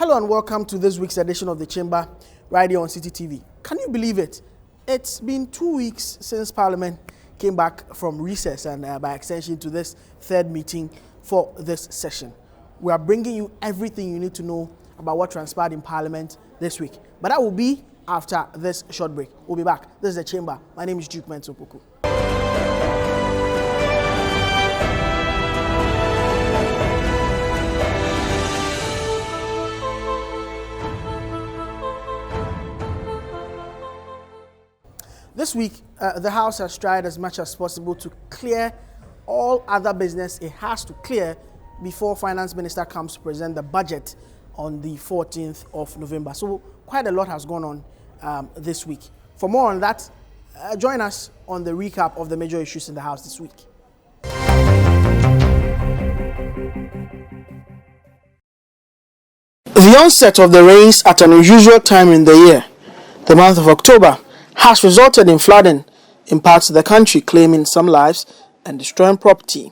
Hello and welcome to this week's edition of The Chamber right here on Citi TV. Can you believe it? It's been 2 weeks since Parliament came back from recess and by extension to this third meeting for this session. We are bringing you everything you need to know about what transpired in Parliament this week. But that will be after this short break. We'll be back. This is The Chamber. My name is Mensah Opoku. This week, the House has tried as much as possible to clear all other business it has to clear before Finance Minister comes to present the budget on the 14th of November. So quite a lot has gone on this week. For more on that, join us on the recap of the major issues in the House this week. The onset of the rains at an unusual time in the year, the month of October, has resulted in flooding in parts of the country, claiming some lives and destroying property.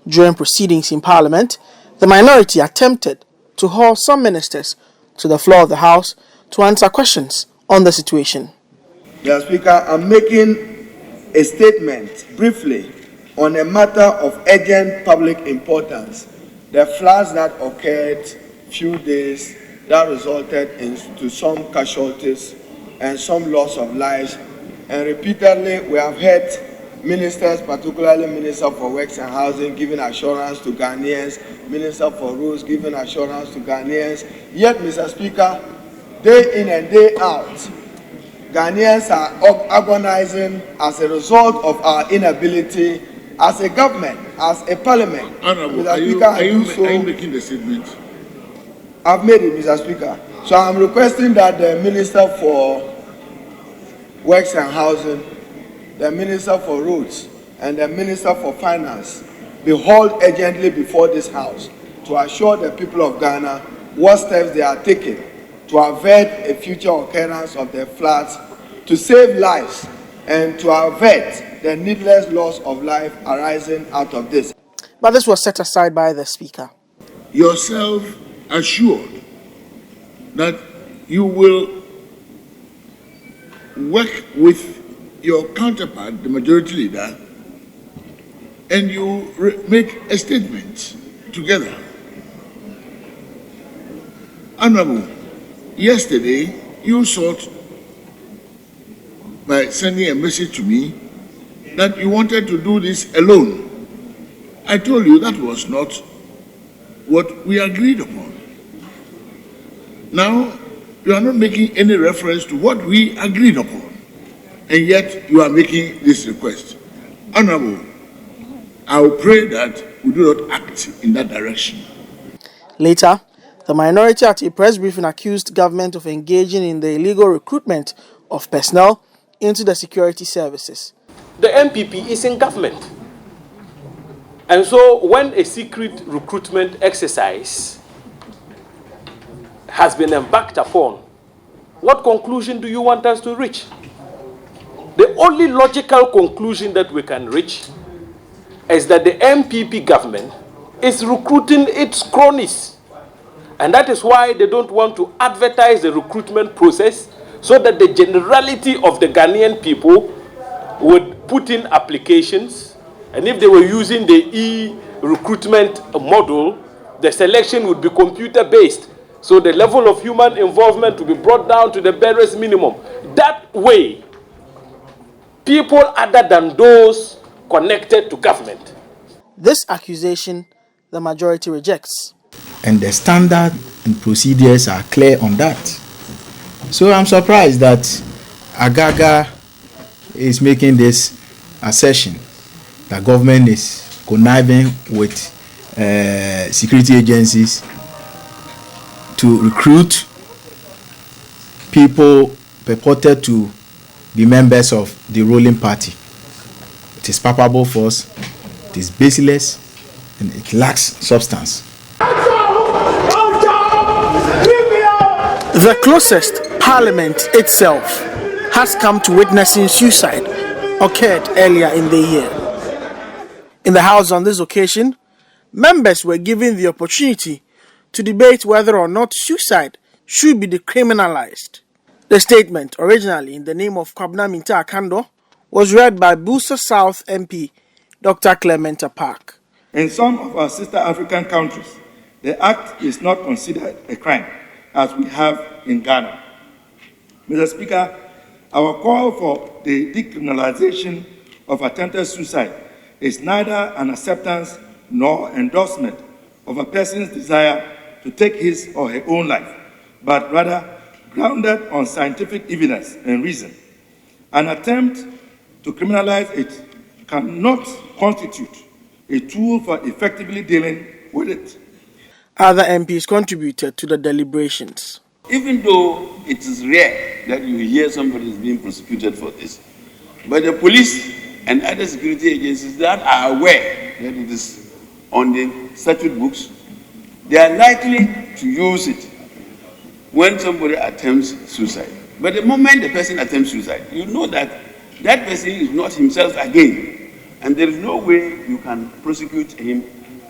During proceedings in Parliament, the minority attempted to haul some ministers to the floor of the House to answer questions on the situation. Mr. Speaker, I'm making a statement briefly on a matter of urgent public importance. The floods that occurred few days that resulted in some casualties and some loss of lives, and repeatedly we have heard ministers, particularly Minister for Works and Housing, giving assurance to Ghanaians, Minister for Roads giving assurance to Ghanaians. Yet, Mr. Speaker, day in and day out, Ghanaians are agonizing as a result of our inability as a government, as a parliament. Honorable, are you making the statement? I've made it, Mr. Speaker. So I'm requesting that the Minister for Works and Housing, the Minister for Roads, and the Minister for Finance be hauled urgently before this House to assure the people of Ghana what steps they are taking to avert a future occurrence of the floods, to save lives, and to avert the needless loss of life arising out of this. But this was set aside by the Speaker. Yourself assured that you will work with your counterpart, the majority leader, and you make a statement together. Honorable, yesterday you sought by sending a message to me that you wanted to do this alone. I told you that was not what we agreed upon. Now, you are not making any reference to what we agreed upon, and yet you are making this request. Honorable, I will pray that we do not act in that direction. Later, the minority at a press briefing accused government of engaging in the illegal recruitment of personnel into the security services. The MPP is in government. And so when a secret recruitment exercise has been embarked upon, what conclusion do you want us to reach? The only logical conclusion that we can reach is that the MPP government is recruiting its cronies. And that is why they don't want to advertise the recruitment process so that the generality of the Ghanaian people would put in applications. And if they were using the e-recruitment model, the selection would be computer-based. So the level of human involvement will be brought down to the barest minimum. That way, people other than those connected to government. This accusation, the majority rejects. And the standard and procedures are clear on that. So I'm surprised that Agaga is making this assertion that government is conniving with security agencies to recruit people purported to be members of the ruling party. It is palpable false, it is baseless, and it lacks substance. The closest Parliament itself has come to witnessing suicide occurred earlier in the year. In the House on this occasion, members were given the opportunity to debate whether or not suicide should be decriminalized. The statement, originally in the name of Kwabena Mensah Opoku, was read by Busa South MP Dr. Mensah Opoku. In some of our sister African countries, the act is not considered a crime, as we have in Ghana. Mr. Speaker, our call for the decriminalization of attempted suicide is neither an acceptance nor endorsement of a person's desire to take his or her own life, but rather grounded on scientific evidence and reason. An attempt to criminalize it cannot constitute a tool for effectively dealing with it. Other MPs contributed to the deliberations. Even though it is rare that you hear somebody is being prosecuted for this, but the police and other security agencies that are aware that it is on the statute books, they are likely to use it when somebody attempts suicide. But the moment the person attempts suicide, you know that that person is not himself again, and there is no way you can prosecute him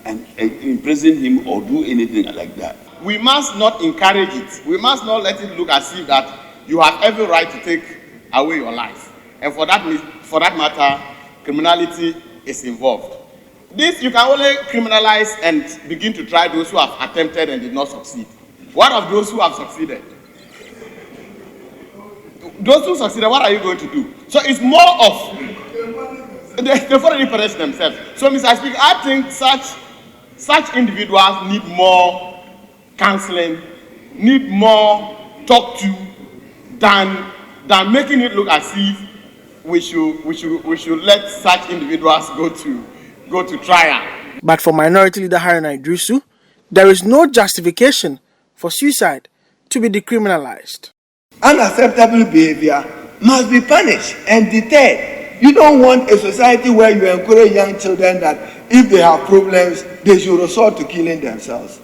and imprison him or do anything like that. We must not encourage it. We must not let it look as if that you have every right to take away your life. And for that matter, criminality is involved. This you can only criminalize and begin to try those who have attempted and did not succeed. What of those who have succeeded? Those who succeeded, what are you going to do? So it's more of they've already punished themselves. So, Mr. Speaker, I think such individuals need more counseling, need more talk to than making it look as if we should let such individuals go to trial. But for Minority Leader Haruna Idrisu, there is no justification for suicide to be decriminalized. Unacceptable behavior must be punished and deterred. You don't want a society where you encourage young children that if they have problems, they should resort to killing themselves.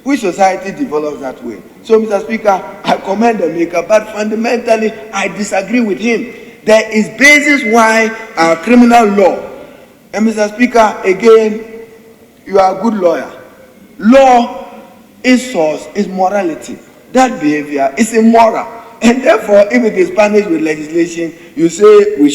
Which society develops that way? So, Mr. Speaker, I commend the maker, but fundamentally, I disagree with him. There is basis why our criminal law, and Mr. Speaker, again, you are a good lawyer. Law is source, is morality. That behavior is immoral. And therefore, if it is punished with legislation, you say we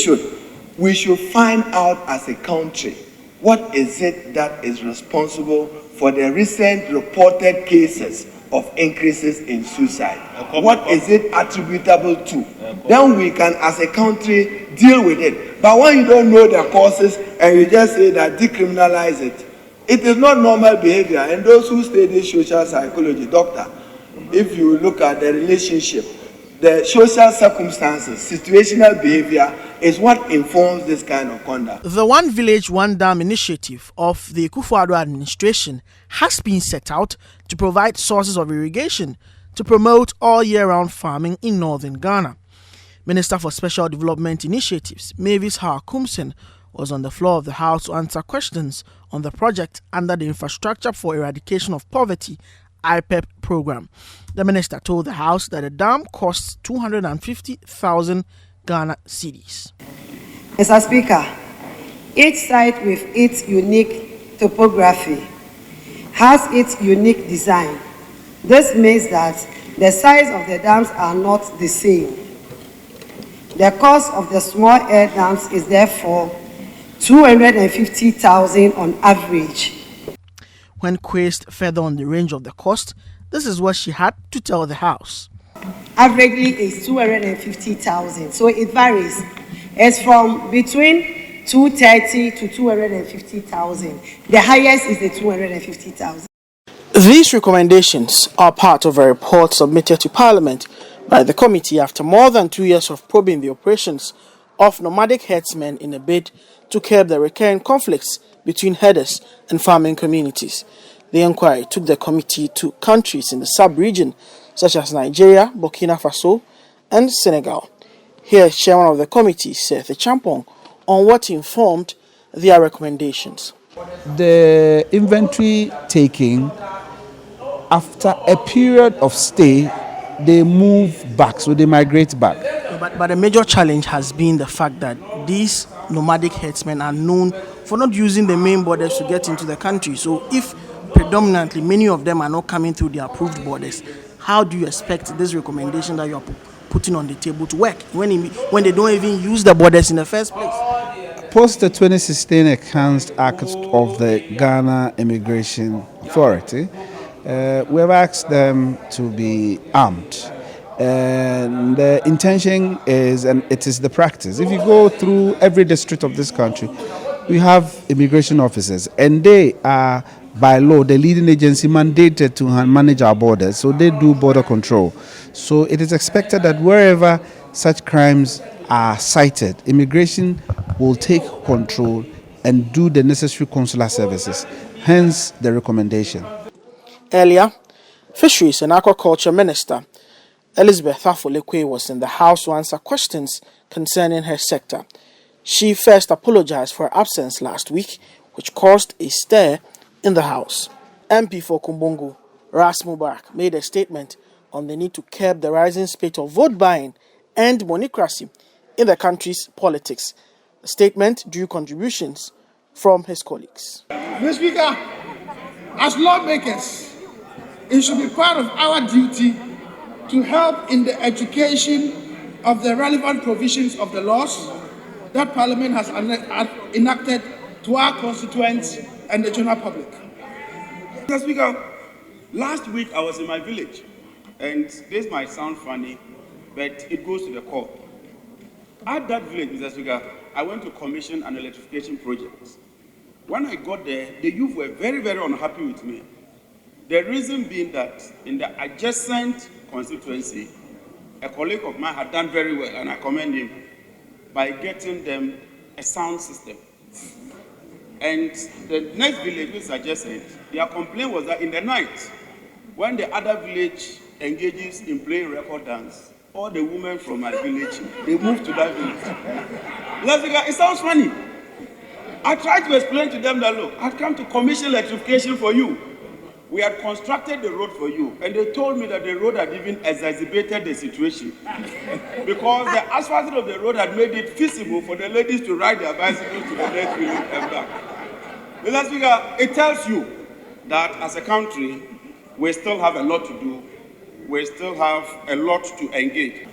should find out as a country what is it that is responsible for the recent reported cases of increases in suicide. What is it attributable to? Then we can, as a country, deal with it. But when you don't know the causes and you just say that decriminalize it, it is not normal behavior. And those who study social psychology, doctor, if you look at the relationship, the social circumstances, situational behavior is what informs this kind of conduct. The One Village, One Dam initiative of the Akufo-Addo administration has been set out to provide sources of irrigation to promote all year-round farming in northern Ghana. Minister for Special Development Initiatives, Mavis Kumsen, was on the floor of the House to answer questions on the project under the Infrastructure for Eradication of Poverty IPEP program. The minister told the House that the dam costs 250,000 Ghana cedis. Mr. Speaker, each site with its unique topography has its unique design. This means that the size of the dams are not the same. The cost of the small air dams is therefore 250,000 on average. When quizzed further on the range of the cost, this is what she had to tell the House. Averagely is 250,000, so it varies. It's from between 230 to 250,000. The highest is the 250,000. These recommendations are part of a report submitted to Parliament by the committee after more than 2 years of probing the operations of nomadic herdsmen in a bid to curb the recurring conflicts between herders and farming communities. The inquiry took the committee to countries in the sub-region such as Nigeria, Burkina Faso, and Senegal. Here is Chairman of the committee, Seth Champong, on what informed their recommendations. The inventory taking, after a period of stay, they move back, so they migrate back. But the major challenge has been the fact that these nomadic herdsmen are known for not using the main borders to get into the country. So if predominantly, many of them are not coming through the approved borders. How do you expect this recommendation that you are putting on the table to work when they don't even use the borders in the first place? Post the 2016 Enhanced Act of the Ghana Immigration Authority, we have asked them to be armed. And the intention is, and it is the practice, if you go through every district of this country, we have immigration officers, and they are, by law, the leading agency mandated to manage our borders, so they do border control. So it is expected that wherever such crimes are cited, immigration will take control and do the necessary consular services, hence the recommendation. Earlier, Fisheries and Aquaculture Minister Elizabeth Afolekwe was in the House to answer questions concerning her sector. She first apologized for her absence last week, which caused a stir in the House. MP for Kumbungu, Ras Mubarak, made a statement on the need to curb the rising spate of vote buying and monocracy in the country's politics. The statement drew contributions from his colleagues. Mr. Speaker, as lawmakers, it should be part of our duty to help in the education of the relevant provisions of the laws that Parliament has enacted to our constituents and the general public. Mr. Speaker, last week I was in my village, and this might sound funny, but it goes to the core. At that village, Mr. Speaker, I went to commission an electrification project. When I got there, the youth were very, very unhappy with me. The reason being that in the adjacent constituency, a colleague of mine had done very well, and I commend him, by getting them a sound system. And the next village which is adjacent, their complaint was that in the night, when the other village engages in playing record dance, all the women from my village, they move to that village. It sounds funny. I tried to explain to them that, look, I've come to commission electrification for you. We had constructed the road for you, and they told me that the road had even exacerbated the situation because the asphalting of the road had made it feasible for the ladies to ride their bicycles to the next village and back. Mr. Speaker, it tells you that as a country, we still have a lot to do. We still have a lot to engage.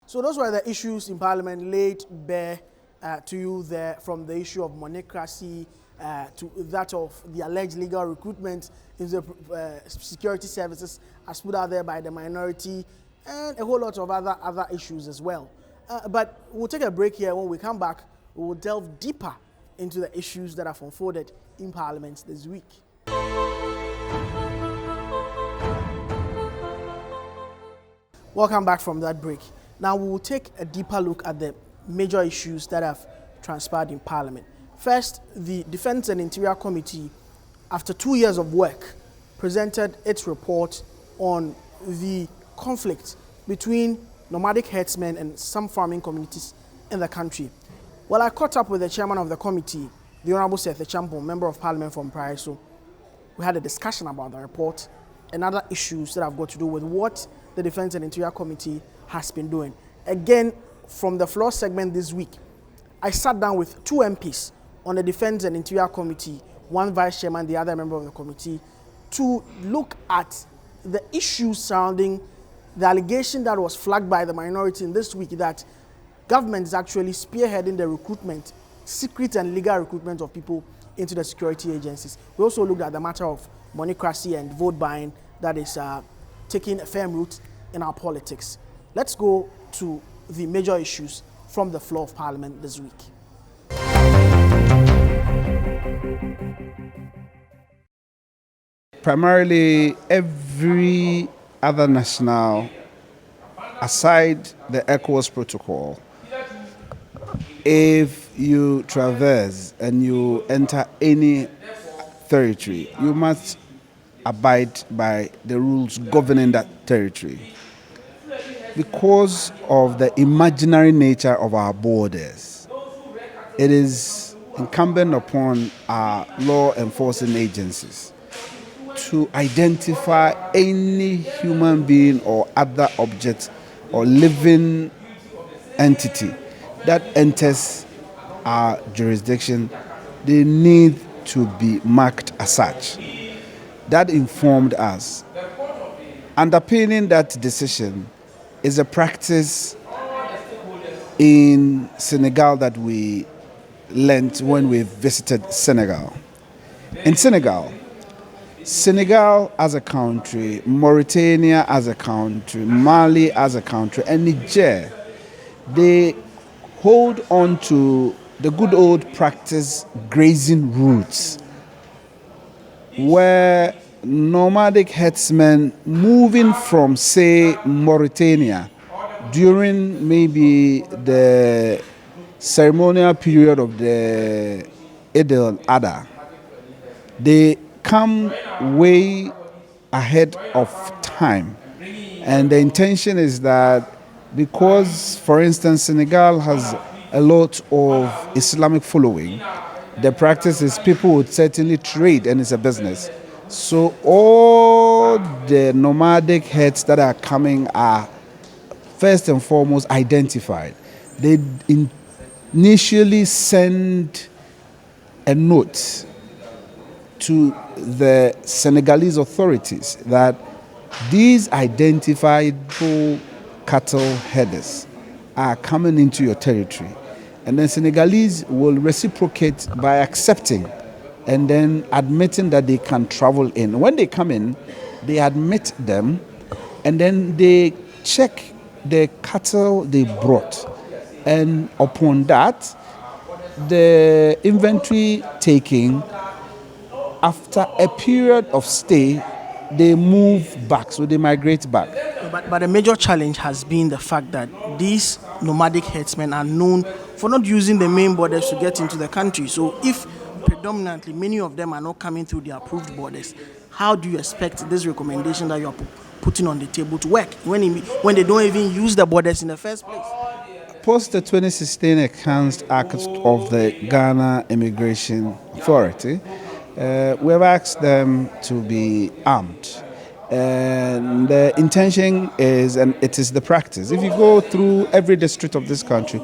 So those were the issues in Parliament laid bare to you there, from the issue of monocracy to that of the alleged legal recruitment into the security services as put out there by the minority, and a whole lot of other issues as well. But we'll take a break here. When we come back, we will delve deeper into the issues that have unfolded in Parliament this week. Welcome back from that break. Now we will take a deeper look at the major issues that have transpired in Parliament. First, the Defence and Interior Committee, after 2 years of work, presented its report on the conflict between nomadic herdsmen and some farming communities in the country. Well, I caught up with the chairman of the committee, the Honorable Seth Champon, Member of Parliament from Praiso. We had a discussion about the report and other issues that have got to do with what the Defence and Interior Committee has been doing. Again, from the floor segment this week, I sat down with two MPs on the Defence and Interior Committee, one vice chairman, the other member of the committee, to look at the issues surrounding the allegation that was flagged by the minority in this week that government is actually spearheading the recruitment, secret and legal recruitment of people into the security agencies. We also looked at the matter of monocracy and vote buying that is taking a firm root in our politics. Let's go to the major issues from the floor of Parliament this week. Primarily, every other national, aside the ECOWAS protocol, if you traverse and you enter any territory, you must abide by the rules governing that territory. Because of the imaginary nature of our borders, it is incumbent upon our law enforcing agencies to identify any human being or other object or living entity that enters our jurisdiction, they need to be marked as such. That informed us. Underpinning that decision is a practice in Senegal that we learned when we visited Senegal. In Senegal as a country, Mauritania as a country, Mali as a country, and Niger, they hold on to the good old practice grazing routes, where nomadic herdsmen moving from, say, Mauritania during maybe the ceremonial period of the Eid al-Adha, they come way ahead of time. And the intention is that because, for instance, Senegal has a lot of Islamic following, the practice is people would certainly trade, and it's a business. So all the nomadic herds that are coming are first and foremost identified. They initially send a note to the Senegalese authorities that these identifiable cattle herders are coming into your territory. And then Senegalese will reciprocate by accepting and then admitting that they can travel in. When they come in, they admit them, and then they check the cattle they brought. And upon that, the inventory taking, after a period of stay, they move back, so they migrate back. But the major challenge has been the fact that these nomadic herdsmen are known for not using the main borders to get into the country. So if predominantly many of them are not coming through the approved borders, how do you expect this recommendation that you are putting on the table to work when they don't even use the borders in the first place? Post the 2016 Enhanced Act of the Ghana Immigration Authority, we have asked them to be armed. And the intention is, and it is the practice, if you go through every district of this country,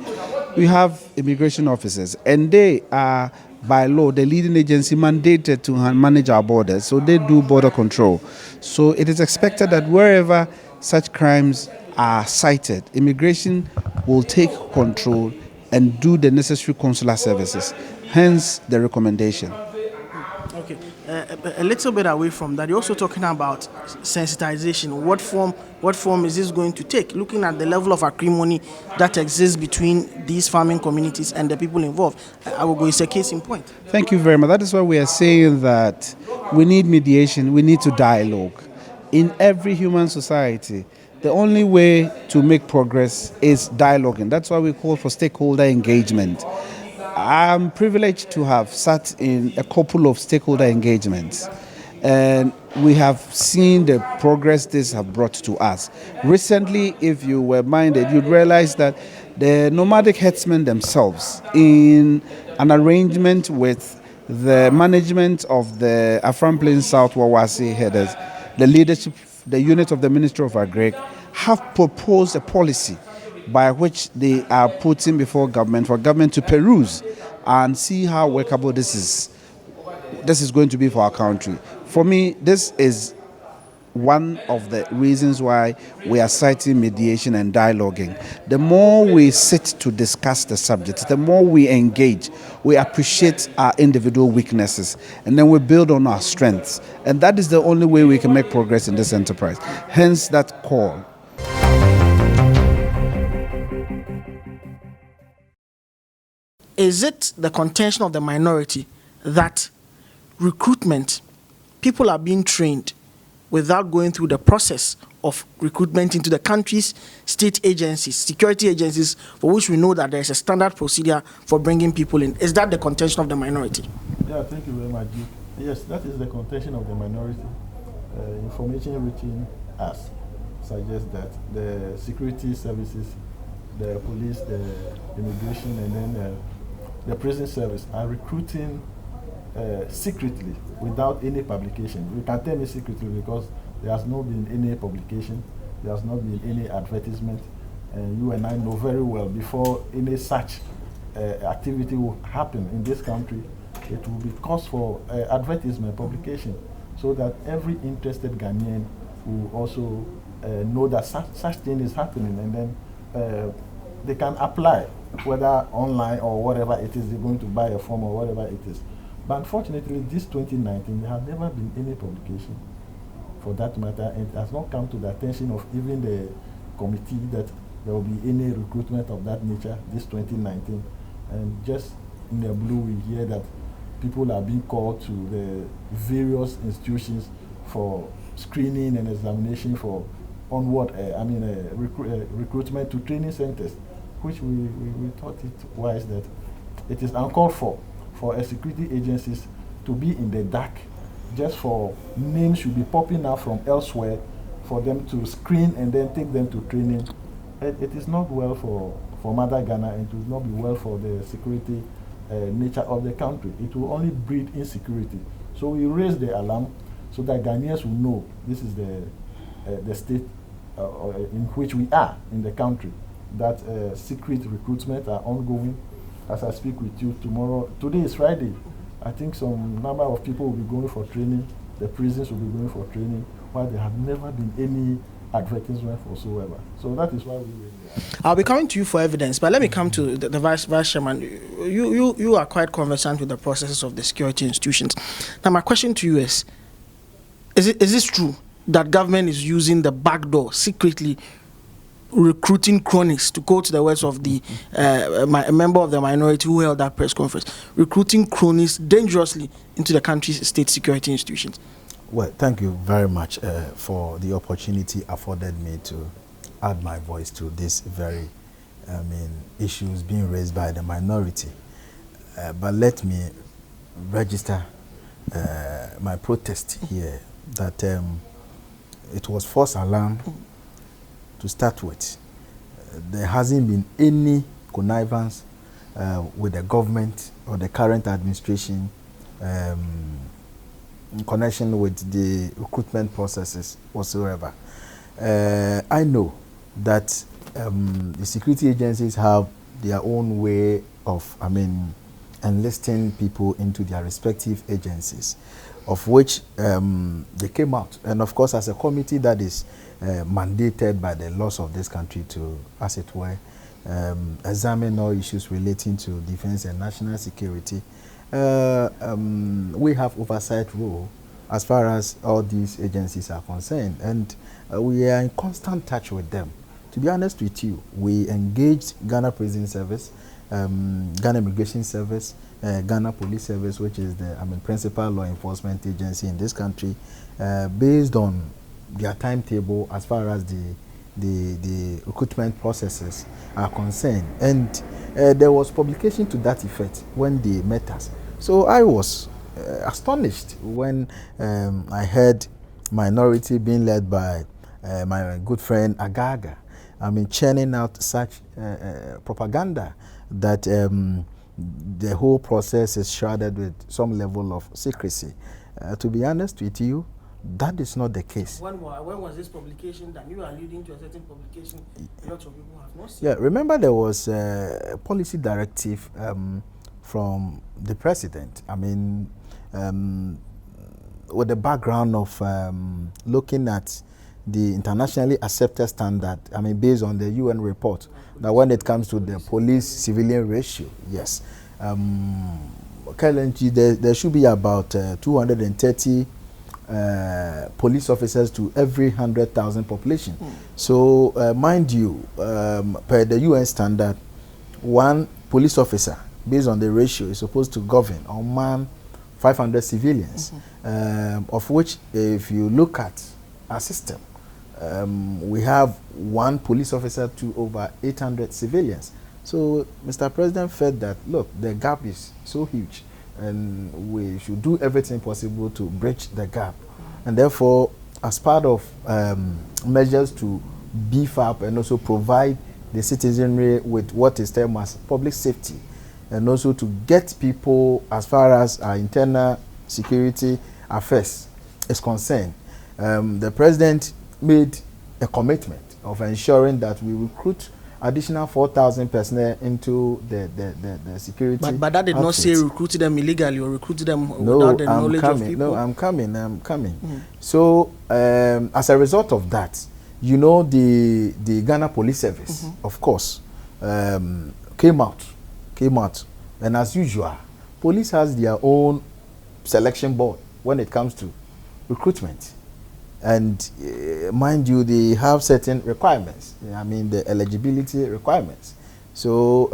we have immigration officers, and they are, by law, the leading agency mandated to manage our borders. So they do border control. So it is expected that wherever such crimes are cited, immigration will take control and do the necessary consular services. Hence the recommendation. Okay, a little bit away from that, you're also talking about sensitization. What form is this going to take? Looking at the level of acrimony that exists between these farming communities and the people involved, I will go, it's a case in point. Thank you very much. That is why we are saying that we need mediation, we need to dialogue. In every human society, the only way to make progress is dialoguing. That's why we call for stakeholder engagement. I'm privileged to have sat in a couple of stakeholder engagements, and we have seen the progress this has brought to us. Recently, if you were minded, you'd realize that the nomadic herdsmen themselves, in an arrangement with the management of the Afram Plains South Wawasi herders, the leadership, the unit of the Ministry of Agri, have proposed a policy by which they are putting before government for government to peruse and see how workable this is going to be for our country. For me, this is one of the reasons why we are citing mediation and dialoguing. The more we sit to discuss the subject, the more we engage, we appreciate our individual weaknesses, and then we build on our strengths. And that is the only way we can make progress in this enterprise. Hence that call. Is it the contention of the minority that recruitment, people are being trained without going through the process of recruitment into the country's state agencies, security agencies, for which we know that there is a standard procedure for bringing people in? Is that the contention of the minority? Yeah, thank you very much. Yes, that is the contention of the minority. Information reaching us suggests that the security services, the police, the immigration, and then the prison service are recruiting secretly without any publication. You can tell me secretly because there has not been any publication, there has not been any advertisement, and you and I know very well before any such activity will happen in this country, it will be cause for advertisement publication, so that every interested Ghanaian will also know that such thing is happening, and then they can apply, whether online or whatever it is, they're going to buy a form or whatever it is. But unfortunately, this 2019, there has never been any publication for that matter, and it has not come to the attention of even the committee that there will be any recruitment of that nature this 2019. And just in the blue, we hear that people are being called to the various institutions for screening and examination for onward, recruitment to training centers, which we thought it wise that it is uncalled for security agencies to be in the dark just for names should be popping out from elsewhere for them to screen and then take them to training. It is not well for Mother Ghana, and it will not be well for the security nature of the country. It will only breed insecurity. So we raise the alarm so that Ghanaians will know this is the state in which we are in the country, that secret recruitment are ongoing. As I speak with you today is Friday, I think some number of people will be going for training, the prisons will be going for training, while there have never been any advertisement whatsoever. So that is why we were there. I'll be coming to you for evidence, but let me come to the Vice Chairman. You are quite conversant with the processes of the security institutions. Now my question to you is this true that government is using the back door secretly recruiting cronies, to quote the words of the a member of the minority who held that press conference, recruiting cronies dangerously into the country's state security institutions? Well, thank you very much for the opportunity afforded me to add my voice to this very, issues being raised by the minority. But let me register my protest here that it was false alarm to start with. There hasn't been any connivance with the government or the current administration in connection with the recruitment processes whatsoever. I know that the security agencies have their own way of, enlisting people into their respective agencies, of which they came out. And of course, as a committee that is mandated by the laws of this country to, as it were, examine all issues relating to defense and national security, we have oversight role as far as all these agencies are concerned, and we are in constant touch with them. To be honest with you, we engaged Ghana Prison Service, Ghana Immigration Service, Ghana Police Service, which is the principal law enforcement agency in this country, based on their timetable as far as the recruitment processes are concerned. And there was publication to that effect when they met us. So I was astonished when I heard minority being led by my good friend Agaga, churning out such propaganda that the whole process is shrouded with some level of secrecy. To be honest with you, that is not the case. When was this publication done? You are alluding to a certain publication a lot of people have not seen. Yeah, remember there was a policy directive from the president, with the background of looking at the internationally accepted standard, based on the UN report, that when it comes to the police-civilian ratio, yes, currently there should be about 230 police officers to every 100,000 population. So, mind you, per the UN standard, one police officer, based on the ratio, is supposed to govern or man 500 civilians, of which, if you look at our system, we have one police officer to over 800 civilians. So Mr. President felt that, look, the gap is so huge and we should do everything possible to bridge the gap. And therefore, as part of measures to beef up and also provide the citizenry with what is termed as public safety, and also to get people, as far as our internal security affairs is concerned, the President made a commitment of ensuring that we recruit additional 4,000 personnel into the security. But that did not say recruited them illegally or recruited them without the knowledge of people. No, I'm coming. So as a result of that, you know, the Ghana Police Service, of course, came out, and as usual, police has their own selection board when it comes to recruitment. And mind you, they have certain requirements. I mean, the eligibility requirements. So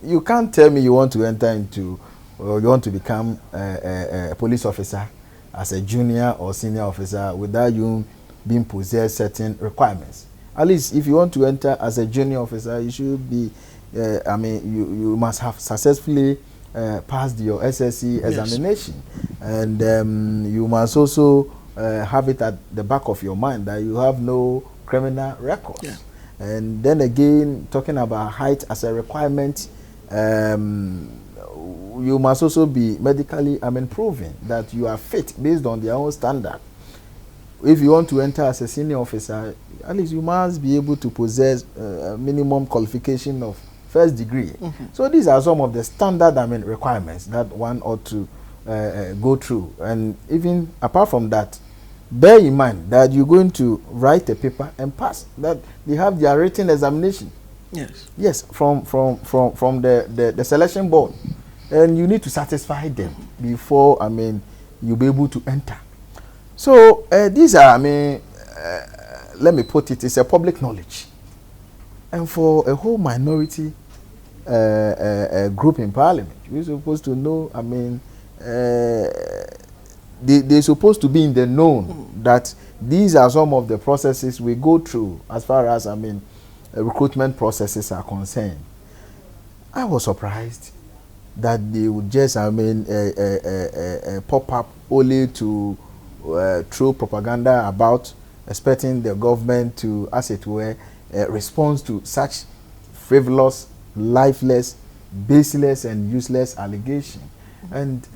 you can't tell me you want to enter into, or you want to become a police officer as a junior or senior officer without you being possessed certain requirements. At least if you want to enter as a junior officer, you should be, I mean, you must have successfully passed your SSC examination. And you must also have it at the back of your mind that you have no criminal records. Yeah. And then again, talking about height as a requirement, you must also be medically, proven that you are fit based on their own standard. If you want to enter as a senior officer, at least you must be able to possess a minimum qualification of first degree. So these are some of the standard requirements that one ought to go through. And even apart from that, bear in mind that you're going to write a paper and pass. That they have their written examination. Yes, from the selection board, and you need to satisfy them before you'll be able to enter. So these are let me put it, it's a public knowledge, and for a whole minority group in parliament, we're supposed to know. They're supposed to be in the known that these are some of the processes we go through as far as recruitment processes are concerned. I was surprised that they would just pop up only to throw propaganda about expecting the government to, as it were, respond to such frivolous, lifeless, baseless and useless allegation. And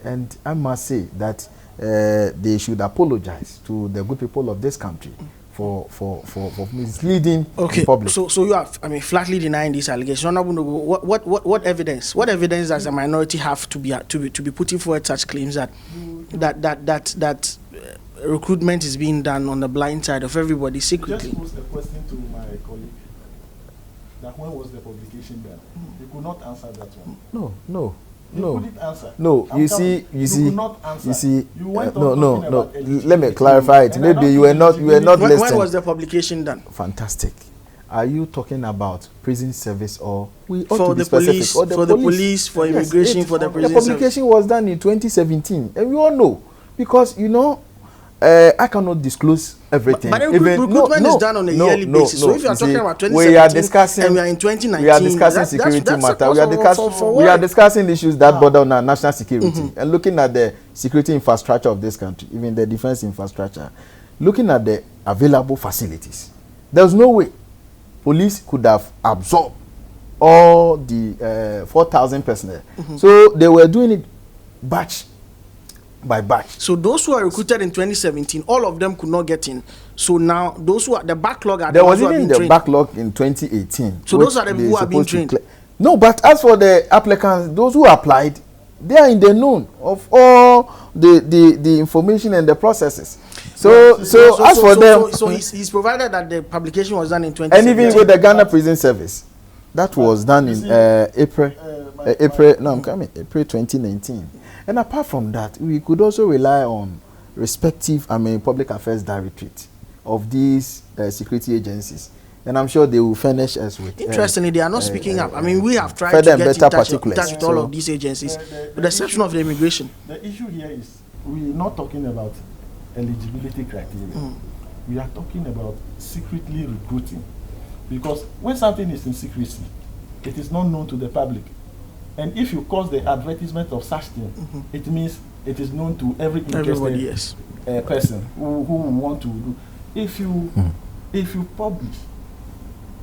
I must say that they should apologize to the good people of this country for misleading the public. So you are flatly denying these allegations. What evidence? What evidence does a minority have to be putting forward such claims that recruitment is being done on the blind side of everybody secretly? Just posed a question to my colleague. That when was the publication done? You could not answer that one. No. Couldn't answer. No, you see. Could not answer. You went on no. Let me clarify it. Maybe you were not listening. When was the publication done? Fantastic. Are you talking about prison service or for the police? For the police, for immigration, for the prison service. The publication was done in 2017, and we all know because I cannot disclose everything. But recruitment is done on a yearly basis. So if you are talking about 2017 we are discussing, and we are in 2019, we are discussing security matter. We are discussing issues that border on our national security and looking at the security infrastructure of this country, even the defense infrastructure, looking at the available facilities. There's no way police could have absorbed all the 4,000 personnel. So they were doing it batch by batch. So those who are recruited in 2017, all of them could not get in. So now those who are the backlog are there was even the backlog in 2018. So those are the people who are being trained. No, but as for the applicants, those who applied, they are in the known of all the information and the processes. So he's provided that the publication was done in 2017. And even with the Ghana Prison Service, that was done in April 2019. And apart from that, we could also rely on respective public affairs directorate of these security agencies. And I'm sure they will furnish us with. Interestingly, they are not speaking up. We have tried to get in touch with all of these agencies, with the exception of the immigration. The issue here is we're not talking about eligibility criteria. We are talking about secretly recruiting. Because when something is in secrecy, it is not known to the public. And if you cause the advertisement of such thing, it means it is known to every interested person who want to do. If you publish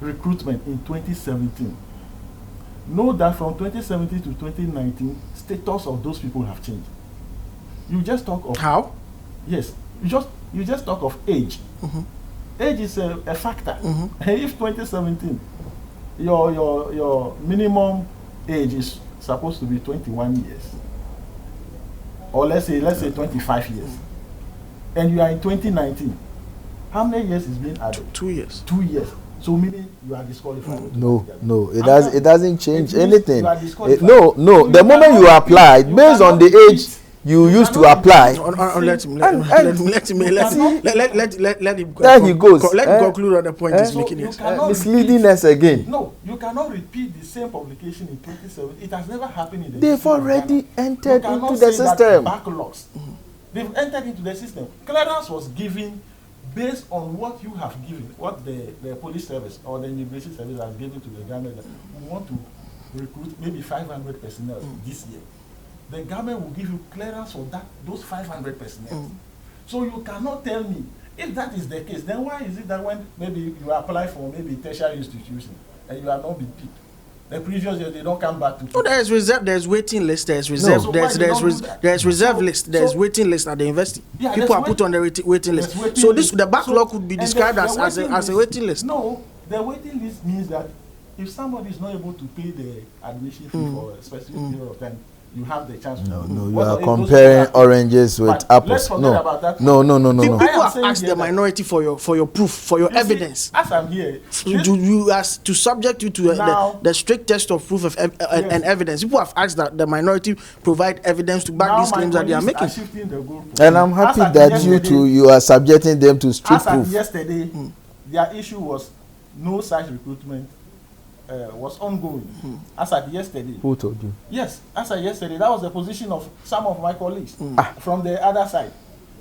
recruitment in 2017, know that from 2017 to 2019, status of those people have changed. You just talk of how? Yes, you just talk of age. Age is a factor. And if 2017 your minimum age is supposed to be 21 years, or let's say 25 years, and you are in 2019. How many years is being added? 2 years. 2 years. So meaning you are disqualified. No, it doesn't change anything. You are disqualified. No. The moment you apply, based on the age you used to apply. Let him. There he goes. Let him conclude on the point he's making. Misleading us again. No, you cannot repeat the same publication in 2017. It has never happened in the They've already entered into the system. Backlogs. They've entered into the system. Clearance was given based on what you have given, what the police service or the immigration service has given to the government. We want to recruit maybe 500 personnel this year. The government will give you clearance for those 500 personnel. So you cannot tell me, if that is the case, then why is it that when maybe you apply for maybe tertiary institution and you are not been picked, the previous year they don't come back to pick? No, there's reserve, there's waiting list, there's reserve, there's reserve list, there's waiting list at the university. Yeah, people are put on the waiting list. So the backlog could be described as a waiting list. No, the waiting list means that if somebody is not able to pay the admission fee for a specific period of time, you have the chance to you are comparing oranges with apples. No. People have asked the minority for your proof, for your evidence. As I'm here, to subject you to the strict test of proof of and evidence. People have asked that the minority provide evidence to back these claims that they are making. And I'm happy that you are subjecting them to strict proof. Yesterday, their issue was no such recruitment was ongoing. As at yesterday. Who told you? Yes, as at yesterday, that was the position of some of my colleagues from the other side.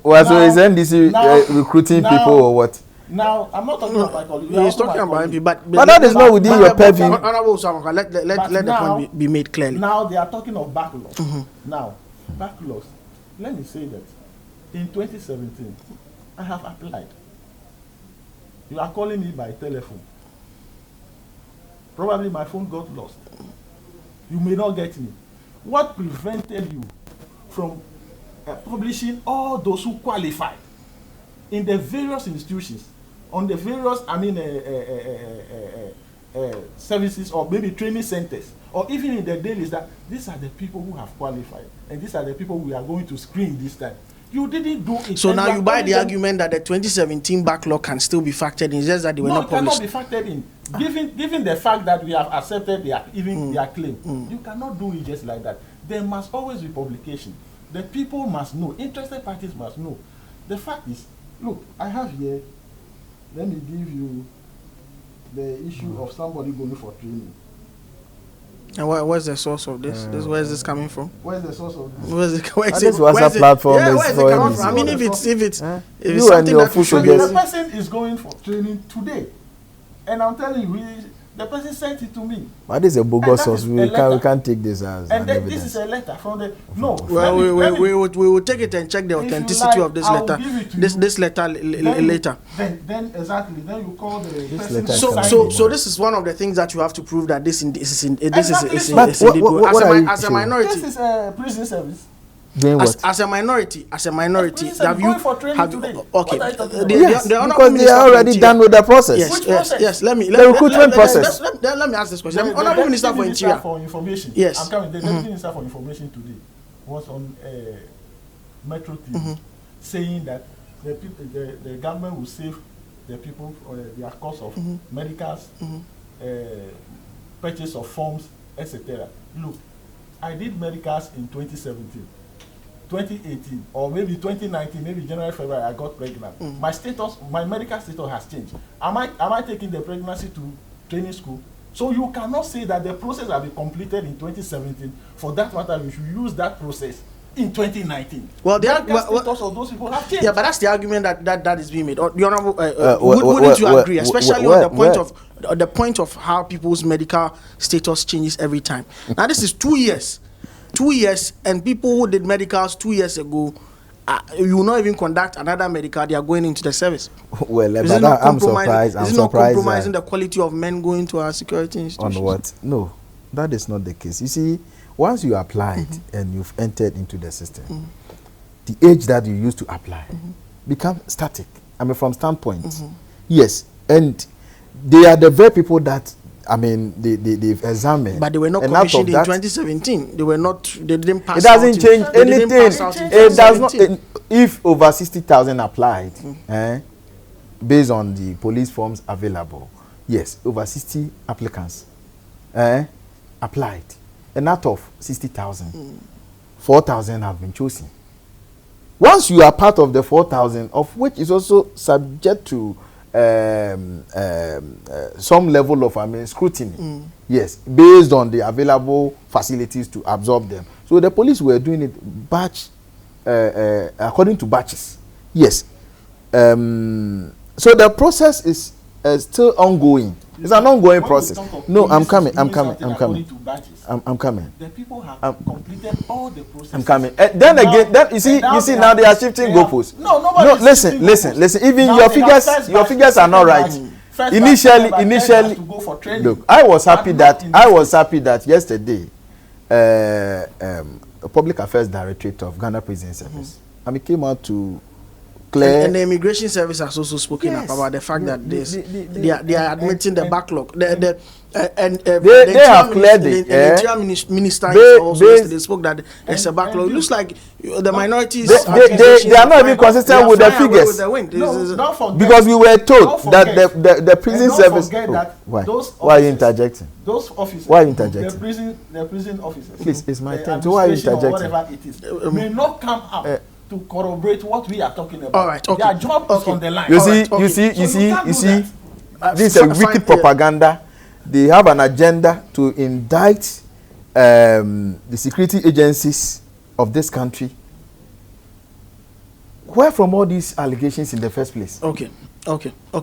Well, so is NDC recruiting people or what? Now, I'm not talking about my colleagues. He's talking about MP, but that is not within your purview. Honorable Samuel, let the point be made clearly. Now they are talking of backlogs. Now, backlogs. Let me say that in 2017, I have applied. You are calling me by telephone. Probably my phone got lost. You may not get me. What prevented you from publishing all those who qualify in the various institutions, on the various, services or maybe training centers, or even in the dailies, that these are the people who have qualified and these are the people we are going to screen this time? You didn't do it. So now you buy the argument that the 2017 backlog can still be factored in. It's just that they were not published. No, it cannot be factored in. Given the fact that we have accepted their claim, you cannot do it just like that. There must always be publication. The people must know. Interested parties must know. The fact is, look, I have here, let me give you the issue of somebody going for training. And where's the source of this? Where is this coming from? Where's the source of this? This WhatsApp platform is for coming from? I mean, if it's you something that you should the person is going for training today, and I'm telling you, the person sent it to me. But this is a bogus source. We can't take this as and this is a letter from the Well, we will take it and check the authenticity of this letter. This letter later. Then exactly. Then you call the person. So this is one of the things that you have to prove that this is indeed as a minority. This is a prison service. Doing what? As a minority, have you okay? Yes, because they are already done with the process. Yes. Let me recruitment process. Let me ask this question. Honorable Minister for Interior. For information. Yes. I'm coming. The Deputy Minister for Information today was on Metro TV saying that the government will save the people their cost of medicals, purchase of forms, etc. Look, I did medicals in 2017. 2018 or maybe 2019, maybe January, February, I got pregnant. My medical status has changed. Am I taking the pregnancy to training school? So you cannot say that the process has been completed in 2017. For that matter, we should use that process in 2019. Well, status of those people have changed. Yeah, but that's the argument that is being made. The Honorable, wouldn't you agree, especially on the point of how people's medical status changes every time? Now, this is 2 years. 2 years, and people who did medicals 2 years ago, you will not even conduct another medical. They are going into the service. Well, I'm surprised. Is it not compromising the quality of men going to our security institutions? On what? No, that is not the case. You see, once you applied and you've entered into the system, the age that you used to apply becomes static. I mean, from standpoint, yes, and they are the very people that I mean, they've examined. But they were not commissioned in 2017. They were not. They didn't pass. It doesn't change anything. It does not. If over 60,000 applied, based on the police forms available, yes, over 60 applicants applied, and out of 60,000, 4,000 have been chosen. Once you are part of the 4,000, of which is also subject to some level of scrutiny, yes, based on the available facilities to absorb them. So the police were doing it batch according to batches. Yes. So the process is still ongoing. It's an ongoing process. No, I'm coming. I'm coming. The people have completed all the processes. I'm coming. Then again, you see now they are shifting goalposts. No, listen. Even your figures are not right. Initially, look, I was happy that yesterday, the Public Affairs Directorate of Ghana Prison Service, came out to clear. And the Immigration Service has also spoken up about the fact that they are admitting the backlog. They have cleared it. The Interior Minister also yesterday spoke that there's a backlog. It looks like the minorities. They are not even consistent with the figures. Because we were told that the prison service. Why are you interjecting? Those officers. Why are you interjecting? The prison officers. Please, it's my turn. So why are you interjecting? Whatever it is, may not come up to corroborate what we are talking about. All right. Okay. Their job is on the line. You see. This is a wicked propaganda. They have an agenda to indict the security agencies of this country. Where from all these allegations in the first place? Okay.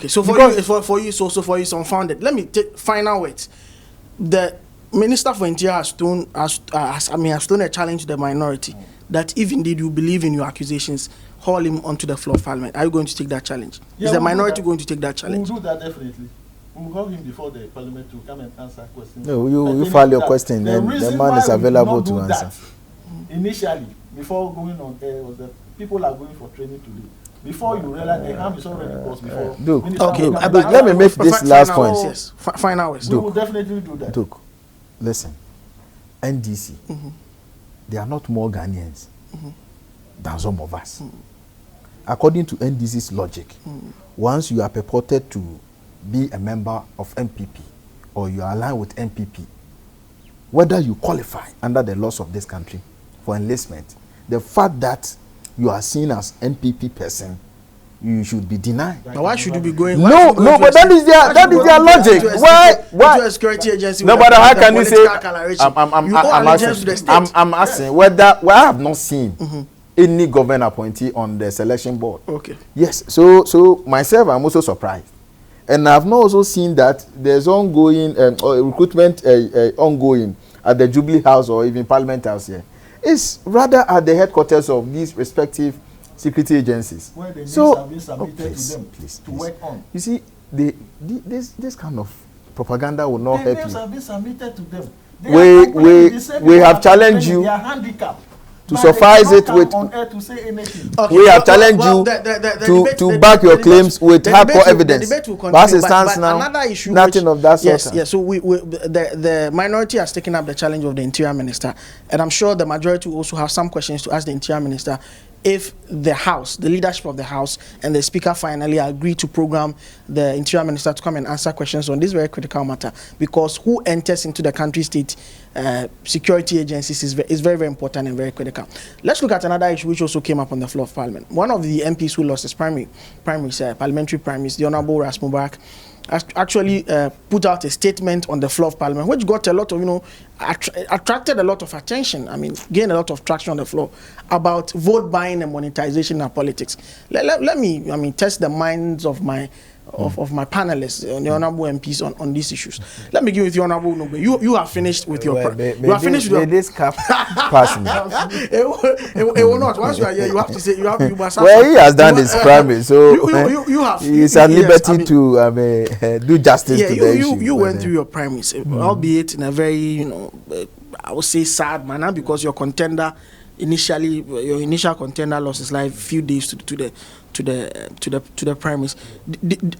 So for you, it's unfounded. Let me take final words. The Minister for Interior has thrown a challenge to the minority that if indeed you believe in your accusations, haul him onto the floor of Parliament. Are you going to take that challenge? Is the minority going to take that challenge? We'll do that definitely. We'll call him before the Parliament to come and answer questions. No, you file your question, then the man is available to answer. Initially, before going on air, was that people are going for training today. Before you realize the harm is already caused before. Let me make this last point. Yes, final words. We will definitely do that. Listen, NDC, they are not more Ghanaians than some of us. According to NDC's logic, once you are purported to be a member of MPP or you are aligned with MPP, whether you qualify under the laws of this country for enlistment, the fact that you are seen as MPP person, you should be denied. But why should you be going? No, but that is their logic. Why? To a security agency. No, but how can you say? I'm asking whether. Well, I have not seen any government appointee on the selection board. Okay. Yes. So myself, I'm also surprised, and I've not also seen that there's ongoing recruitment ongoing at the Jubilee House or even Parliament House here. It's rather at the headquarters of these respective security agencies. Where the names have been submitted to them to work on. You see, this kind of propaganda will not help you. The names have been submitted to them. We have challenged you to suffice it with. We have challenged you to back your claims with hardcore evidence. But as it stands now, nothing of that sort. Yes. So the minority has taken up the challenge of the Interior Minister, and I'm sure the majority will also have some questions to ask the Interior Minister. If the House, the leadership of the House and the Speaker finally agree to program the Interior Minister to come and answer questions on this very critical matter, because who enters into the country state security agencies is very, very important and very critical. Let's look at another issue which also came up on the floor of Parliament. One of the MPs who lost his parliamentary primaries, the Honourable Ras Mubarak, actually put out a statement on the floor of Parliament, which got a lot of, attracted a lot of attention. Gained a lot of traction on the floor about vote buying and monetization in politics. Let me test the minds of my panelists, the honourable MPs on these issues. Let me give with you, honourable Nugbe. You are finished with your. You are finished with your. This cap pass me. It will not. Once you are here, you have to say you must. Well, he has done his primary, so you have. He's at liberty to do justice to the issue. You went through your primaries, albeit in a very I would say sad manner, because your initial contender lost his life a few days to the primaries.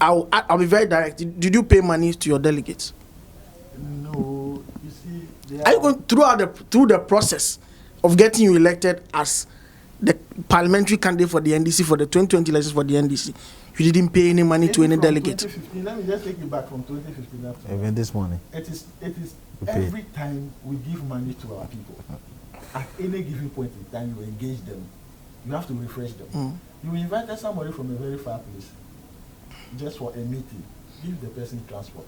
I'll be very direct. Did you pay money to your delegates? Are you going through the process of getting you elected as the parliamentary candidate for the NDC for the 2020 elections for the NDC? You didn't pay any money to any delegate. Let me just take you back from 2015. Even this morning. It is every time we give money to our people. At any given point in time, you engage them. You have to refresh them. You invited somebody from a very far place just for a meeting. Give the person transport.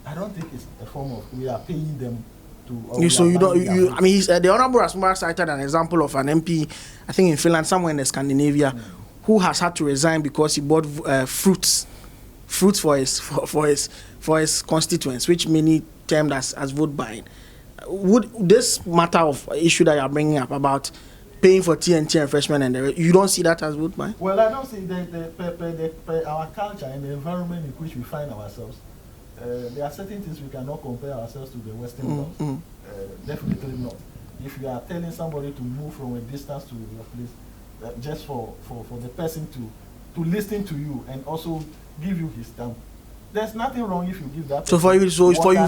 I don't think it's a form of we are paying them to. So you don't. I mean, the Honourable Asmara cited an example of an MP, I think in Finland, somewhere in the Scandinavia, who has had to resign because he bought fruits for his constituents, which many termed as vote buying. Would this matter of issue that you are bringing up about paying for tea and refreshment and you don't see that as vote buying? Well, I don't see our culture and the environment in which we find ourselves. There are certain things we cannot compare ourselves to the Western world. Definitely not. If you are telling somebody to move from a distance to your place, just for the person to listen to you and also give you his stamp, there's nothing wrong if you give that. So for you,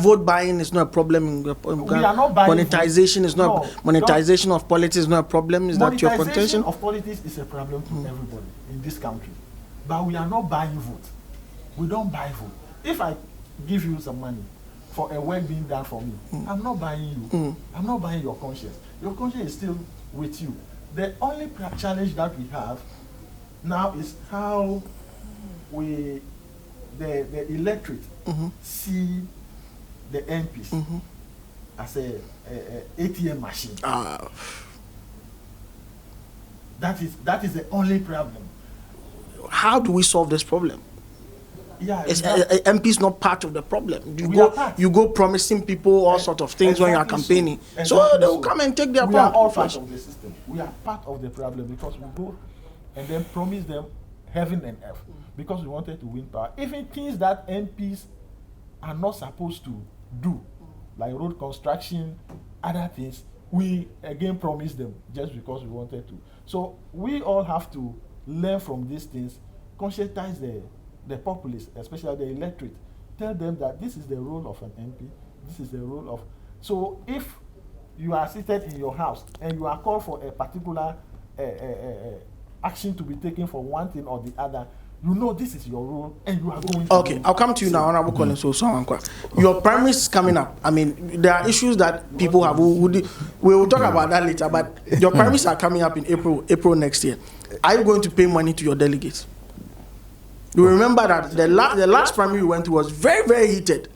vote buying is not a problem. We are not buying monetization is not monetization of politics is not a problem. Is that your contention? Monetization of politics is a problem to everybody in this country, but we are not buying vote. We don't buy vote. If I give you some money for a work being done for me, I'm not buying you. I'm not buying your conscience. Your conscience is still with you. The only challenge that we have now is how the electorate see the MPs as a ATM machine. That is the only problem. How do we solve this problem? Yeah, MP is not part of the problem. You go promising people all sorts of things when you are campaigning. So they will come and take their part. We are all part of the system. We are part of the problem because we go and then promise them heaven and earth because we wanted to win power. Even things that MPs are not supposed to do, like road construction, other things, we again promise them just because we wanted to. So we all have to learn from these things, conscientize the populace, especially the electorate, tell them that this is the role of an MP, this is the role of... So if you are seated in your house and you are called for a particular action to be taken for one thing or the other, you know this is your role and you are going to... Okay, I'll come to you now, Honorable Collins. Your primaries is coming up. I mean, there are issues that people have. We will talk about that later, but your primaries are coming up in April next year. Are you going to pay money to your delegates? You remember that the last primary we went to was very, very heated.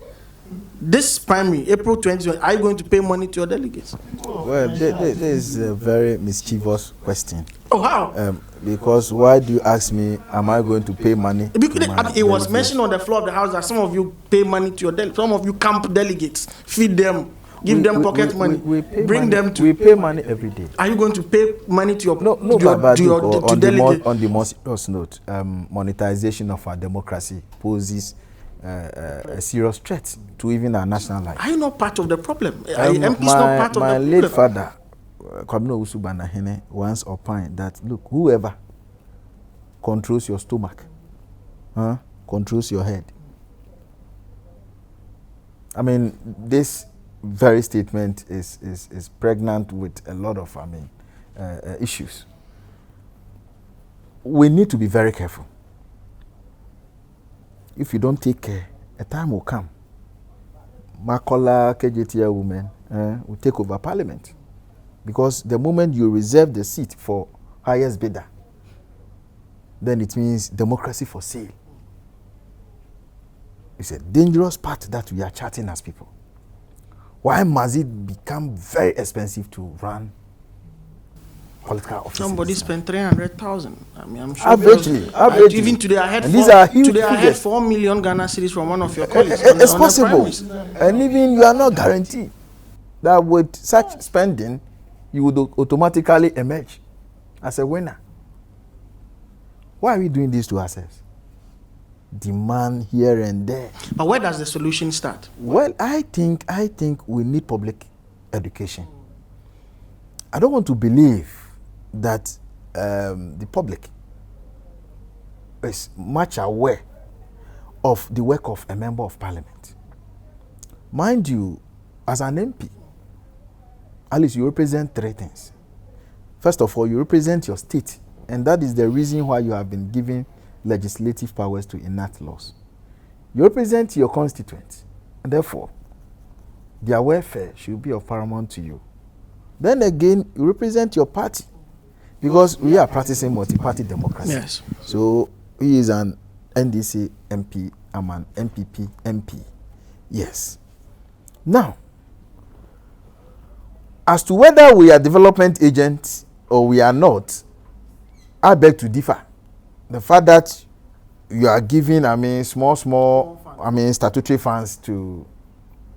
This primary, April 2020, are you going to pay money to your delegates? Well, this is a very mischievous question. Oh, how? Because why do you ask me, am I going to pay money? Because it was mentioned on the floor of the House that some of you pay money to your delegates, some of you camp delegates, feed them, give them pocket money, bring them to... We pay money every day. Are you going to pay money to your... On the most serious note, monetization of our democracy poses a serious threat to even our national life. Are you not part of the problem? Are MPs not part of the problem? My late father, Kwabena Usubanahene, once opined that, look, whoever controls your stomach, controls your head. I mean, this very statement is pregnant with a lot of, issues. We need to be very careful. If you don't take care, a time will come. Makola KJTL women will take over parliament. Because the moment you reserve the seat for highest bidder, then it means democracy for sale. It's a dangerous path that we are charting as people. Why must it become very expensive to run political office? Somebody spent 300,000. I mean, I'm sure. Averagely. Even today, I had these are huge today I had 4 million Ghana cedis from one of your colleagues. It's possible, and even you are not guaranteed that with such spending, you would automatically emerge as a winner. Why are we doing this to ourselves? Demand here and there. But where does the solution start? Well, I think we need public education. I don't want to believe that the public is much aware of the work of a member of parliament. Mind you, as an MP, at least you represent three things. First of all, you represent your state, and that is the reason why you have been given legislative powers to enact laws. You represent your constituents, and therefore, their welfare should be of paramount to you. Then again, you represent your party, because we are practicing multi-party democracy. Yes. So he is an NDC MP, I'm an MPP MP. Yes. Now, as to whether we are development agents or we are not, I beg to differ. The fact that you are giving, small, statutory funds to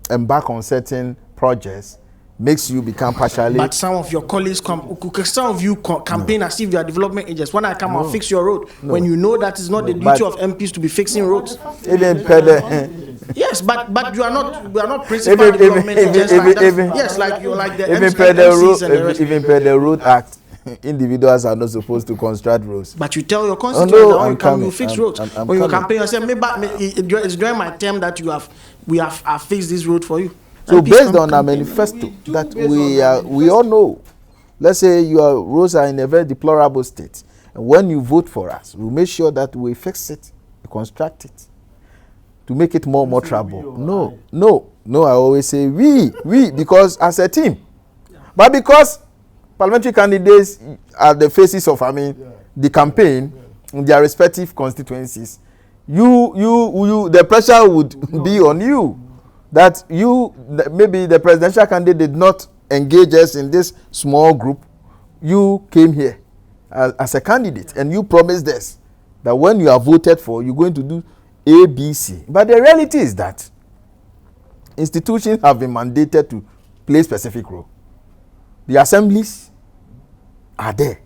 embark on certain projects makes you become partially. But some of your colleagues campaign as if you are development agents. When I come and fix your road, when you know that is not the duty of MPs to be fixing roads. Yes, but you are not. We are not principal development agents like that. Yes, like you're like the MCs and the rest. Even per the Road Act, individuals are not supposed to construct roads. But you tell your constituents you fix roads. When you campaign, you say, maybe it's during my term that we have fixed this road for you. So based on our manifesto that we all know, let's say your roads are in a very deplorable state, and when you vote for us, we'll make sure that we fix it, we construct it, to make it more trouble. No, I always say we, because as a team. But because parliamentary candidates are the faces of, the campaign in their respective constituencies, the pressure would be on you. That maybe the presidential candidate did not engage us in this small group. You came here as a candidate and you promised us that when you are voted for, you're going to do A, B, C. But the reality is that institutions have been mandated to play a specific role. The assemblies are there.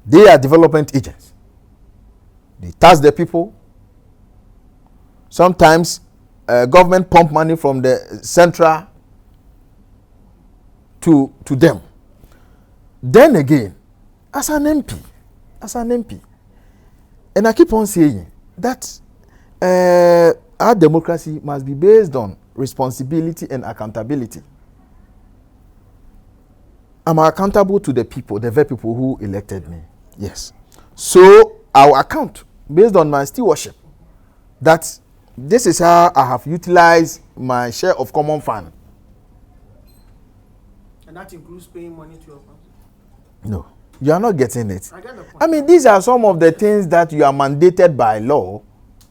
They are development agents. They task the people. Sometimes government pump money from the central to them. Then again, as an MP, and I keep on saying that our democracy must be based on responsibility and accountability. I'm accountable to the people, the very people who elected me. Yes. So I'll account based on my stewardship that this is how I have utilized my share of common fund. And that includes paying money to your council? No, you are not getting it. These are some of the things that you are mandated by law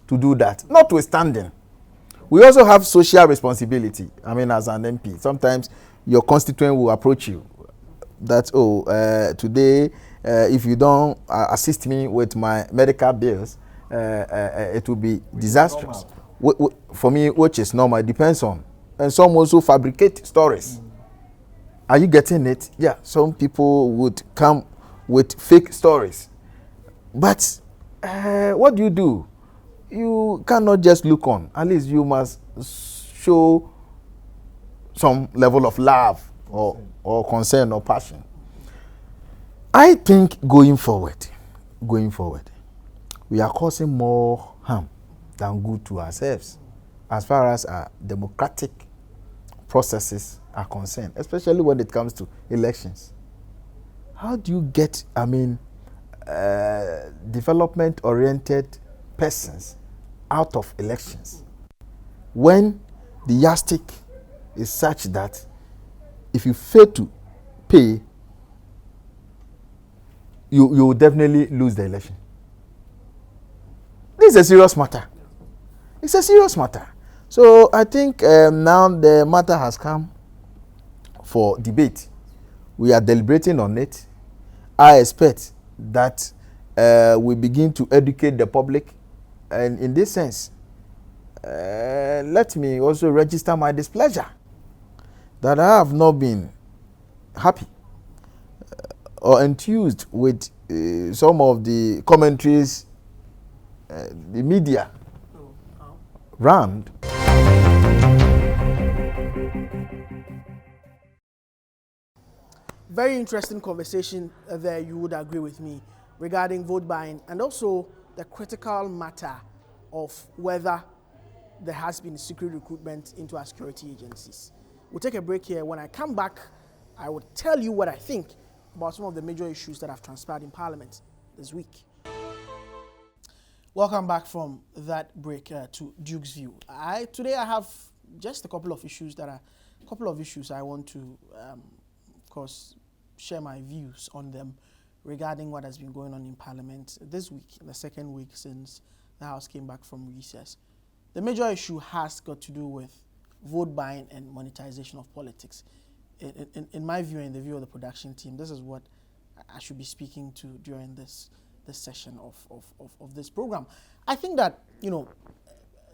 to do that. Notwithstanding, we also have social responsibility. As an MP, sometimes your constituent will approach you that, today, if you don't assist me with my medical bills, it will be disastrous. For me, which is normal, it depends on. And some also fabricate stories. Are you getting it? Yeah, some people would come with fake stories. But what do? You cannot just look on. At least you must show some level of love or concern or passion. I think going forward, we are causing more harm than good to ourselves as far as our democratic processes are concerned, especially when it comes to elections. How do you get, development-oriented persons out of elections when the yardstick is such that if you fail to pay, you will definitely lose the election? This is a serious matter. It's a serious matter. So I think now the matter has come for debate. We are deliberating on it. I expect that we begin to educate the public. And in this sense, let me also register my displeasure that I have not been happy or enthused with some of the commentaries the media round. Very interesting conversation there, you would agree with me, regarding vote buying and also the critical matter of whether there has been secret recruitment into our security agencies. We'll take a break here. When I come back, I would tell you what I think about some of the major issues that have transpired in Parliament this week. Welcome back from that break to Duke's View. Today I have just a couple of issues I want to, of course, share my views on them regarding what has been going on in Parliament this week, the second week since the House came back from recess. The major issue has got to do with vote buying and monetization of politics. In my view and the view of the production team, this is what I should be speaking to during this session of this program. I think that,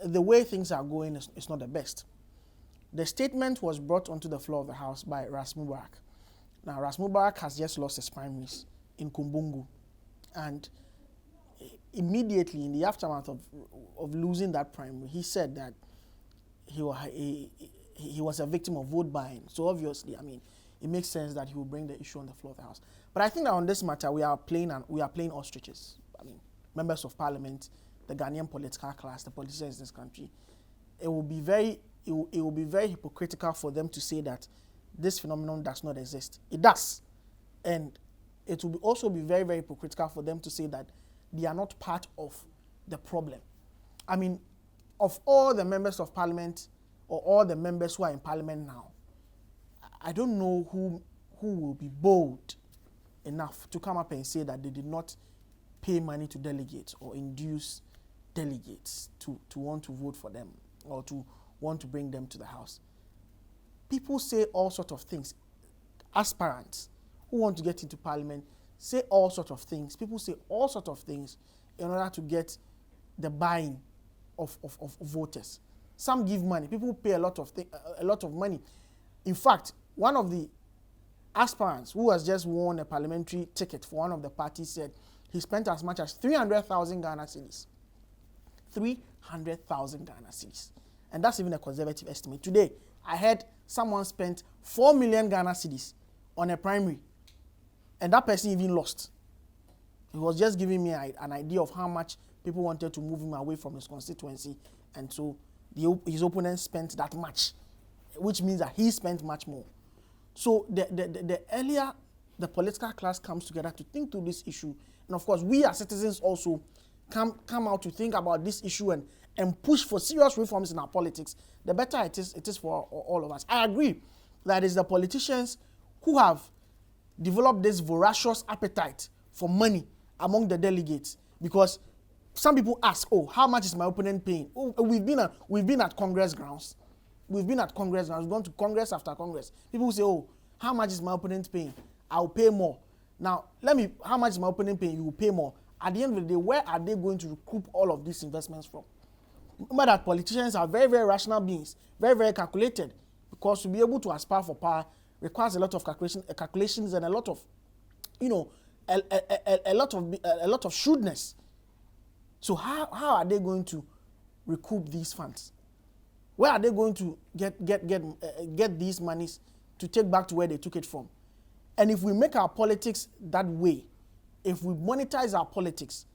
the way things are going is not the best. The statement was brought onto the floor of the House by Ras Mubarak. Now, Ras Mubarak has just lost his primaries in Kumbungu, and immediately in the aftermath of losing that primary, he said that he was a victim of vote buying. So obviously, it makes sense that he will bring the issue on the floor of the House. But I think that on this matter, we are playing ostriches. Members of Parliament, the Ghanaian political class, the politicians in this country. It will be very hypocritical for them to say that this phenomenon does not exist. It does. And it will also be very, very hypocritical for them to say that they are not part of the problem. Of all the members of Parliament or all the members who are in Parliament now, I don't know who will be bold enough to come up and say that they did not pay money to delegates or induce delegates to want to vote for them or to want to bring them to the House. People say all sorts of things. Aspirants who want to get into Parliament say all sorts of things. People say all sorts of things in order to get the buying of voters. Some give money. People pay a lot of money. In fact, one of the aspirants who has just won a parliamentary ticket for one of the parties said he spent as much as 300,000 Ghana cedis. 300,000 Ghana cedis. And that's even a conservative estimate. Today, I heard someone spent 4 million Ghana cedis on a primary. And that person even lost. He was just giving me an idea of how much people wanted to move him away from his constituency. And so his opponent spent that much, which means that he spent much more. So the earlier the political class comes together to think through this issue, and of course we as citizens also come out to think about this issue and push for serious reforms in our politics, the better it is for all of us. I agree that it's the politicians who have developed this voracious appetite for money among the delegates, because some people ask, how much is my opponent paying? We've been at Congress grounds. We've gone to Congress after Congress. People say, how much is my opponent paying? I'll pay more. Now, how much is my opponent paying? You will pay more. At the end of the day, where are they going to recoup all of these investments from? Remember that politicians are very, very rational beings, very, very calculated, because to be able to aspire for power requires a lot of calculations and a lot of, a lot of shrewdness. So how are they going to recoup these funds? Where are they going to get these monies to take back to where they took it from? And if we make our politics that way, if we monetize our politics,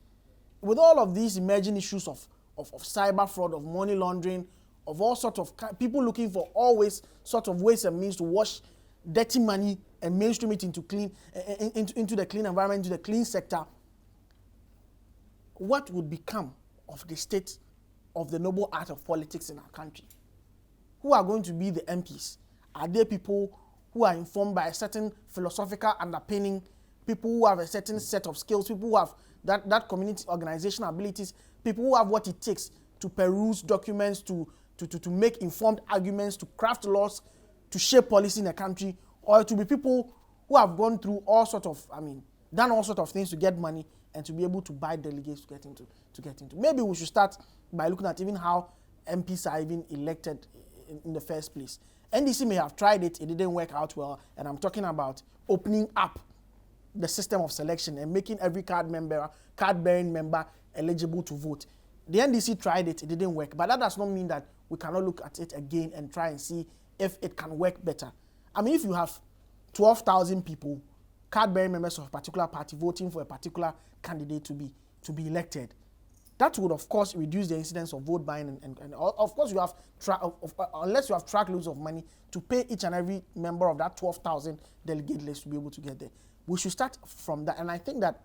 with all of these emerging issues of cyber fraud, of money laundering, of all sorts of people looking for always sort of ways and means to wash dirty money and mainstream it into the clean environment, into the clean sector, what would become of the state of the noble art of politics in our country? Who are going to be the MPs? Are they people who are informed by a certain philosophical underpinning, people who have a certain set of skills, people who have that community organization abilities, people who have what it takes to peruse documents, to make informed arguments, to craft laws, to shape policy in a country, or to be people who have gone through all sort of, done all sort of things to get money and to be able to buy delegates to get into. Maybe we should start by looking at even how MPs are even elected in the first place. NDC may have tried it didn't work out well, and I'm talking about opening up the system of selection and making every card-bearing member eligible to vote. The NDC tried it didn't work, but that does not mean that we cannot look at it again and try and see if it can work better. If you have 12,000 people, card-bearing members of a particular party voting for a particular candidate to be elected, That would, of course, reduce the incidence of vote buying, and of course, you have unless you have truckloads of money to pay each and every member of that 12,000 delegate list to be able to get there. We should start from that, and I think that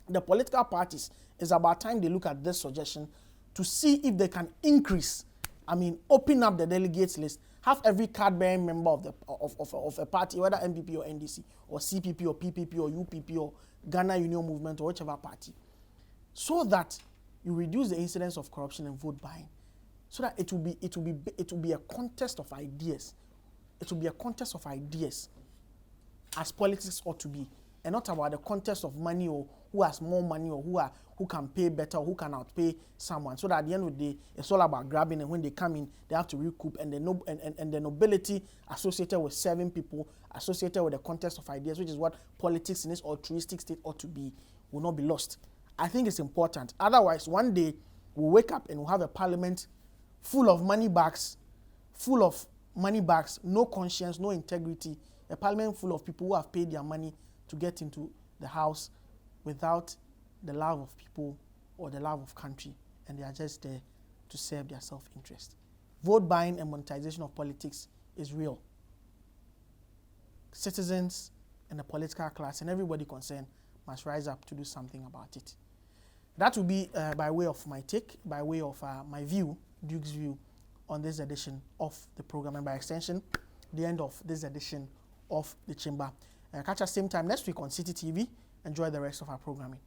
the political parties, is about time they look at this suggestion to see if they can increase. I mean, open up the delegates list, have every card-bearing member of a party, whether MPP or NDC or CPP or PPP or UPP or Ghana Union Movement or whichever party, so that you reduce the incidence of corruption and vote buying, so that it will be a contest of ideas. It will be a contest of ideas, as politics ought to be, and not about the contest of money or who has more money or who can pay better or who can outpay someone. So that at the end of the day, it's all about grabbing, and when they come in, they have to recoup, and the nobility associated with serving people, associated with the contest of ideas, which is what politics in this altruistic state ought to be, will not be lost. I think it's important. Otherwise, one day we'll wake up and we'll have a parliament full of money bags, no conscience, no integrity. A parliament full of people who have paid their money to get into the house without the love of people or the love of country, and they are just there to serve their self-interest. Vote buying and monetization of politics is real. Citizens and the political class and everybody concerned must rise up to do something about it. That will be by way of my take, by way of my view, Duke's view, on this edition of the program, and by extension, the end of this edition of the Chamber. Catch us same time next week on Citi TV. Enjoy the rest of our programming.